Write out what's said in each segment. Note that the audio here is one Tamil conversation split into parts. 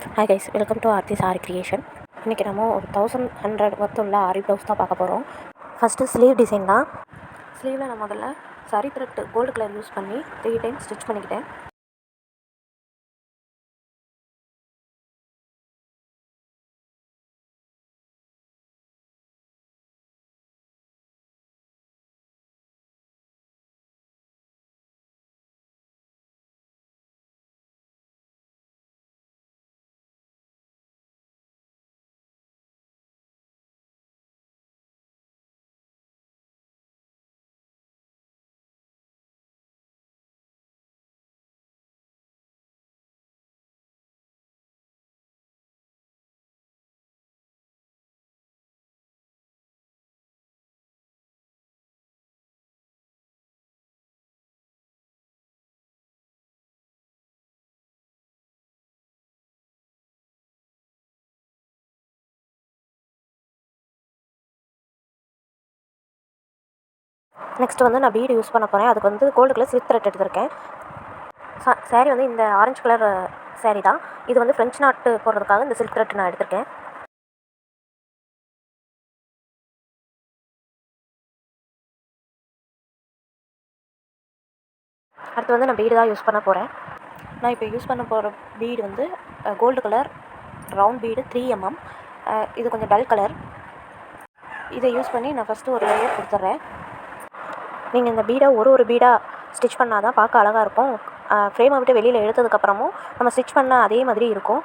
Hi guys, welcome to Aarthi sari creation. இன்றைக்கி நம்ம ஒரு 1100 ஒர்த்து உள்ள ஆரி ப்ளவுஸ் தான் பார்க்க போகிறோம். ஃபஸ்ட்டு ஸ்லீவ் டிசைன் தான். ஸ்லீவில் நான் முதல்ல சரி த்ரெட் கோல்டு கலர் யூஸ் பண்ணி 3 டைம் ஸ்டிச் பண்ணிக்கிட்டேன். நெக்ஸ்ட் வந்து நான் பீடு யூஸ் பண்ண போகிறேன். அதுக்கு வந்து கோல்டு கலர் சில்க் த்ரெட் எடுத்திருக்கேன். சாரீ வந்து இந்த ஆரஞ்சு கலர் சாரீ தான். இது வந்து ஃப்ரெஞ்ச் நாட்டு போடுறதுக்காக இந்த சில்க் த்ரெட் நான் எடுத்திருக்கேன். அடுத்து வந்து நான் பீடு தான் யூஸ் பண்ண போகிறேன். நான் இப்போ யூஸ் பண்ண போகிற பீடு வந்து gold colour round bead 3 mm. இது கொஞ்சம் டல் கலர். இதை யூஸ் பண்ணி நான் ஃபஸ்ட்டு ஒரு லேயர் கொடுத்துட்றேன். நீங்கள் இந்த பீடை ஒரு பீடாக ஸ்டிச் பண்ணால் தான் பார்க்க அழகாக இருக்கும். ஃப்ரேமை விட்டு வெளியில் எடுத்ததுக்கப்புறமும் நம்ம ஸ்டிச் பண்ணால் அதே மாதிரி இருக்கும்.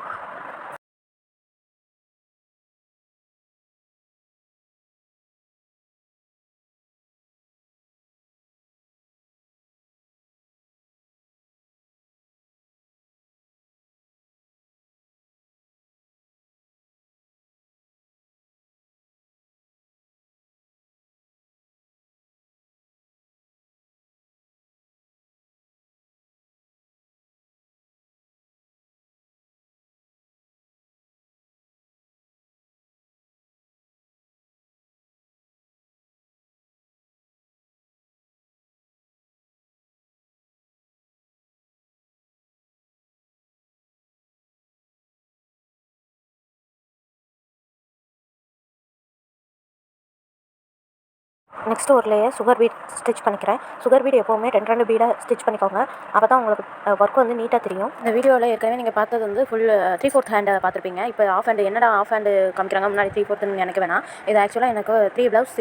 நெக்ஸ்ட்டு ஒரு லேயர் சுகர் பீட் ஸ்டிச் பண்ணிக்கிறேன். சுகர் பீட் எப்போவுமே 2 பீடாக ஸ்டிச் பண்ணிக்கோங்க. அப்போ தான் உங்களுக்கு ஒர்க் வந்து நீட்டாக தெரியும். இந்த வீடியோவில் ஏற்கனவே நீங்கள் பார்த்தது வந்து ஃபுல் 3/4 ஹேண்டை பார்த்துருப்பீங்க. இப்போ ஆஃப் ஹேண்டு என்னடா ஆஃப் ஹேண்டு காமிக்கிறாங்க, முன்னாடி 3/4 நினைக்க வேணாம். இது ஆக்சுவலாக எனக்கு 3 ப்ளவுஸ்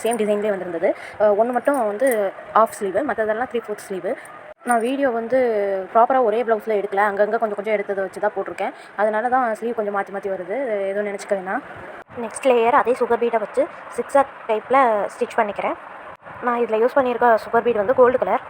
சேம் டிசைன்லேயே வந்திருந்தது. ஒன்று மட்டும் வந்து ஆஃப் ஸ்லீவு, மற்றதெல்லாம் 3/4 ஸ்லீவு. நான் வீடியோ வந்து ப்ராப்பராக ஒரே ப்ளவுஸில் எடுக்கல, அங்கங்கே கொஞ்சம் எடுத்ததை வச்சு தான் போட்டிருக்கேன். அதனால தான் ஸ்லீவ் கொஞ்சம் மாற்றி வருது, எதுவும் நினச்சிக்க வேணாம். நெக்ஸ்ட் லேயர் அதே சுகர் பீடை வச்சு சிக்ஸாக் டைப்பில் ஸ்டிச் பண்ணிக்கிறேன். நான் இதில் யூஸ் பண்ணியிருக்க சுகர் பீட் வந்து கோல்டு கலர்.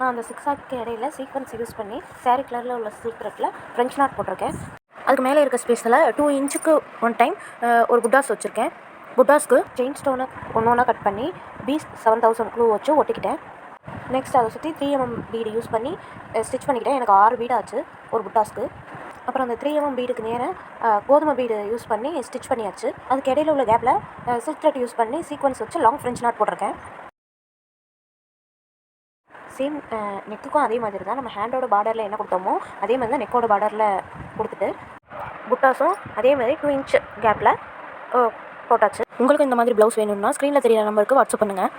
நான் அந்த சிக்ஸாக்கு இடையில சீக்வன்ஸ் யூஸ் பண்ணி சாரீ கலரில் உள்ள சில்க் த்ரெட்டில் ஃப்ரெஞ்ச் நாட் போட்டிருக்கேன். அதுக்கு மேலே இருக்க ஸ்பேஸில் 2 இன்ச்சுக்கு 1 டைம் ஒரு புட்டாஸ் வச்சுருக்கேன். புட்டாஸ்க்கு செயின் ஸ்டோனை ஒன்றா கட் பண்ணி B7000 க்ளூ வச்சு ஒட்டிக்கிட்டேன். நெக்ஸ்ட் அதை சுற்றி 3 mm பீடு யூஸ் பண்ணி ஸ்டிச் பண்ணிக்கிட்டேன். எனக்கு 6 பீடு ஆச்சு ஒரு புட்டாஸ்க்கு. அப்புறம் அந்த 3mm பீடுக்கு நேராக கோதுமை பீடு யூஸ் பண்ணி ஸ்டிச் பண்ணியாச்சு. அதுக்கு இடையில உள்ள கேப்பில் சில்க் த்ரெட் யூஸ் பண்ணி சீக்வன்ஸ் வச்சு லாங் ஃப்ரெஞ்ச் நாட் போட்டிருக்கேன். சேம் நெக்குக்கும் அதே மாதிரி தான் நம்ம ஹேண்டோட பார்டரில் என்ன கொடுத்தோமோ அதே மாதிரி தான் நெக்கோட பார்டரில் கொடுத்துட்டு புட்டாஸும் அதே மாதிரி 2 இன்ச் கேப்பில் போட்டாச்சு. உங்களுக்கு இந்த மாதிரி ப்ளவுஸ் வேணும்னா ஸ்க்ரீனில் தெரியிற நம்பருக்கு வாட்ஸ்அப் பண்ணுங்கள்.